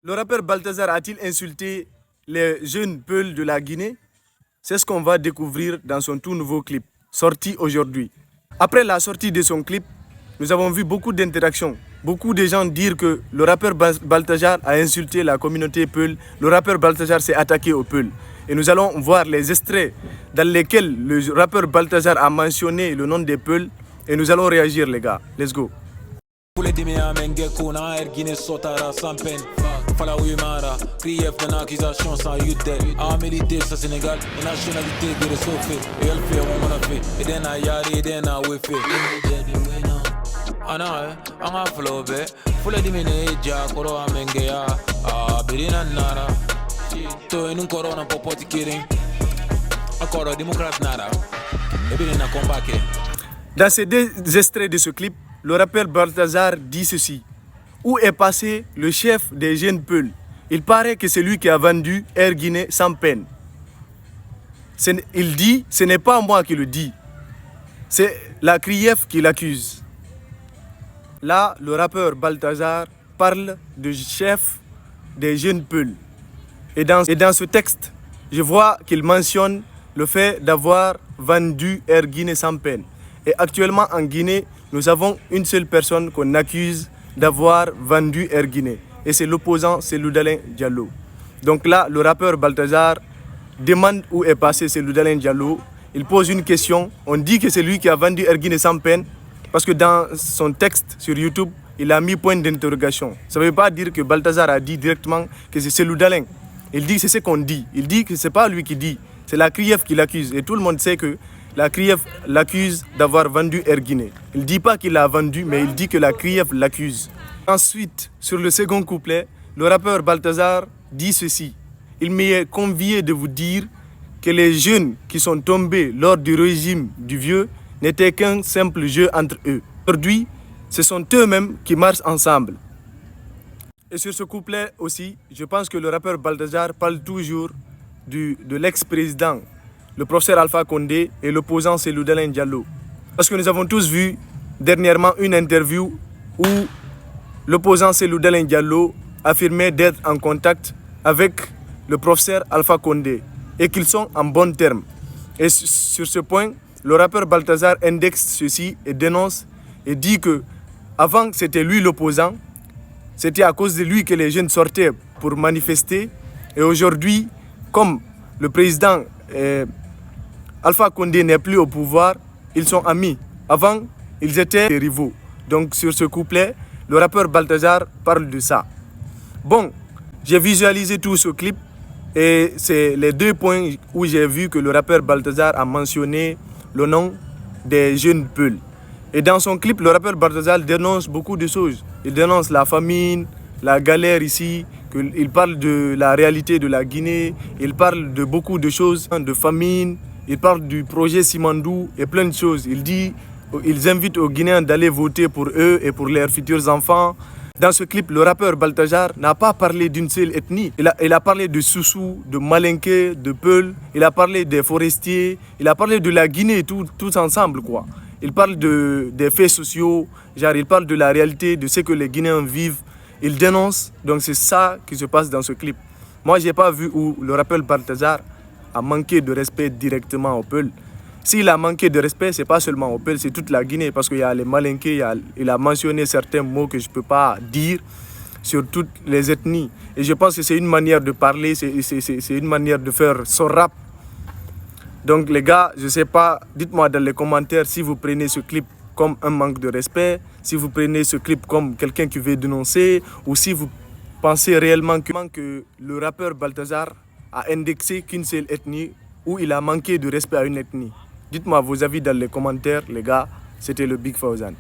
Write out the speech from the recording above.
Le rappeur Balthazar a-t-il insulté les jeunes peuls de la Guinée? C'est ce qu'on va découvrir dans son tout nouveau clip, sorti aujourd'hui. Après la sortie de son clip, nous avons vu beaucoup d'interactions. Beaucoup de gens dire que le rappeur Balthazar a insulté la communauté Peul. Le rappeur Balthazar s'est attaqué aux Peul. Et nous allons voir les extraits dans lesquels le rappeur Balthazar a mentionné le nom des Peul. Et nous allons réagir, les gars. Let's go. Fala Uyumara, crief d'une accusation sans yudel. A milité sa Sénégal, une nationalité de ressourcer. Et elle fait, on a fait. Et den a yari, et den a wefe. Ana, anga flobe. Fula dimene, ja, koro amengea. Ah, birina nara. To en un corona popoti kiring. Encore démocrate nara. Et birina combake. Dans ces deux extraits de ce clip, le rappeur Balthazar dit ceci. Où est passé le chef des jeunes Peuls? Il paraît que c'est lui qui a vendu Air Guinée sans peine. Il dit, ce n'est pas moi qui le dis, c'est la CRIEF qui l'accuse. Là, le rappeur Balthazar parle du chef des jeunes Peuls. Et dans ce texte, je vois qu'il mentionne le fait d'avoir vendu Air Guinée sans peine. Et actuellement en Guinée, nous avons une seule personne qu'on accuse d'avoir vendu Air Guinée. Et c'est l'opposant, c'est Loudalin Diallo. Donc là, le rappeur Balthazar demande où est passé ce Loudalin Diallo. Il pose une question. On dit que c'est lui qui a vendu Air Guinée sans peine. Parce que dans son texte sur YouTube, il a mis point d'interrogation. Ça ne veut pas dire que Balthazar a dit directement que c'est Loudalin. Il dit que c'est ce qu'on dit. Il dit que ce n'est pas lui qui dit. C'est la CRIEF qui l'accuse. Et tout le monde sait que la CRIEF l'accuse d'avoir vendu Air Guinée. Il ne dit pas qu'il l'a vendu, mais il dit que la CRIEF l'accuse. Ensuite, sur le second couplet, le rappeur Balthazar dit ceci. Il m'est convié de vous dire que les jeunes qui sont tombés lors du régime du vieux n'étaient qu'un simple jeu entre eux. Aujourd'hui, ce sont eux-mêmes qui marchent ensemble. Et sur ce couplet aussi, je pense que le rappeur Balthazar parle toujours de l'ex-président, le professeur Alpha Condé, et l'opposant c'est Loudalin Diallo. Parce que nous avons tous vu dernièrement une interview où l'opposant c'est Loudalin Diallo affirmait d'être en contact avec le professeur Alpha Condé et qu'ils sont en bons termes. Et sur ce point, le rappeur Balthazar indexe ceci et dénonce et dit que avant c'était lui l'opposant, c'était à cause de lui que les jeunes sortaient pour manifester, et aujourd'hui, comme le président Alpha Condé n'est plus au pouvoir, ils sont amis. Avant, ils étaient des rivaux. Donc sur ce couplet, le rappeur Balthazar parle de ça. Bon, j'ai visualisé tout ce clip et c'est les deux points où j'ai vu que le rappeur Balthazar a mentionné le nom des jeunes Peuls. Et dans son clip, le rappeur Balthazar dénonce beaucoup de choses. Il dénonce la famine, la galère ici, il parle de la réalité de la Guinée, il parle de beaucoup de choses, de famine, il parle du projet Simandou et plein de choses. Il dit, ils invitent aux Guinéens d'aller voter pour eux et pour leurs futurs enfants. Dans ce clip, le rappeur Balthazar n'a pas parlé d'une seule ethnie. Il a parlé de Soussou, de Malinké, de Peul, il a parlé des forestiers, il a parlé de la Guinée, tous ensemble, quoi. Il parle des faits sociaux, genre il parle de la réalité, de ce que les Guinéens vivent. Il dénonce, donc c'est ça qui se passe dans ce clip. Moi, je n'ai pas vu où le rappeur Balthazar a manqué de respect directement au Peul. S'il a manqué de respect, ce n'est pas seulement au Peul, c'est toute la Guinée, parce qu'il y a les Malinké, il a mentionné certains mots que je ne peux pas dire sur toutes les ethnies. Et je pense que c'est une manière de parler, c'est une manière de faire son rap. Donc les gars, je ne sais pas, dites-moi dans les commentaires si vous prenez ce clip comme un manque de respect, si vous prenez ce clip comme quelqu'un qui veut dénoncer, ou si vous pensez réellement que le rappeur Balthazar a indexé qu'une seule ethnie, ou il a manqué de respect à une ethnie. Dites-moi vos avis dans les commentaires, les gars. C'était le Big Fawzan.